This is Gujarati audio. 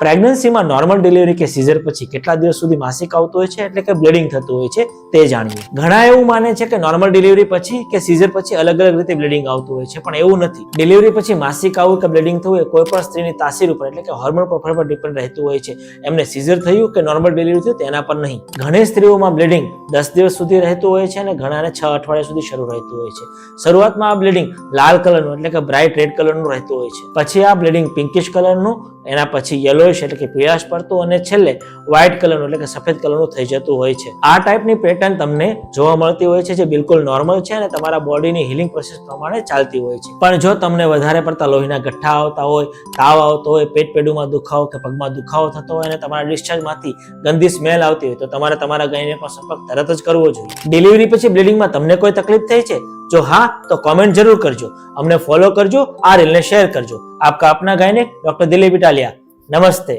પ્રેગ્નન્સીમાં નોર્મલ ડિલિવરી કે સીઝર પછી કેટલા દિવસ સુધી માસિક આવતું હોય છે એટલે કે બ્લીડિંગ થતું હોય છે તે જાણીએ. ઘણા એવું માને છે કે નોર્મલ ડિલિવરી પછી કે સીઝર પછી અલગ અલગ રીતે બ્લીડિંગ આવતું હોય છે, પણ એવું નથી. ડિલિવરી પછી માસિક આવવું કે બ્લીડિંગ થવું એ કોઈ પણ સ્ત્રીની તાસીર ઉપર એટલે કે હોર્મોન પ્રોફાઇલ પર ડિપેન્ડ રહેતું હોય છે. એમને સીઝર થયું કે નોર્મલ ડિલિવરી થયું તેના પર નહીં. ઘણી સ્ત્રીઓમાં બ્લીડિંગ 10 દિવસ સુધી રહેતું હોય છે અને ઘણાને 6 અઠવાડિયા સુધી શરૂ રહેતું હોય છે. શરૂઆતમાં આ બ્લીડિંગ લાલ કલરનું એટલે કે બ્રાઇટ રેડ કલરનું રહેતું હોય છે. પછી આ બ્લીડિંગ પિંકિશ કલરનું, એના પછી યલોઇશ એટલે કે પીળાશ પડતું અને છેલ્લે વ્હાઇટ કલરનું એટલે કે સફેદ કલરનું થઈ જતું હોય છે. આ ટાઈપની પેટર્ન તમને જોવા મળતી હોય છે જે બિલકુલ નોર્મલ છે અને તમારા બોડીની હીલિંગ પ્રોસેસ પ્રમાણે ચાલતી હોય છે. પણ જો તમને વધારે પડતા લોહીના ગઠ્ઠા આવતા હોય, તાવ આવતો હોય, પેટમાં દુખાવો કે પગમાં દુખાવો થતો હોય અને તમારા ડિસ્ચાર્જમાંથી ગંદી સ્મેલ આવતી હોય તો તમારે તમારા ગાયનેકનો સંપર્ક તરત જ કરવો જોઈએ. ડિલિવરી પછી બ્લીડિંગમાં તમને કોઈ તકલીફ થઈ છે? જો હા તો કોમેન્ટ જરૂર કરજો, અમને ફોલો કરજો, આ રીલને શેર કરજો. આપકા અપના ગાયનેક ડોક્ટર દિલીપ ઇટાલિયા. નમસ્તે.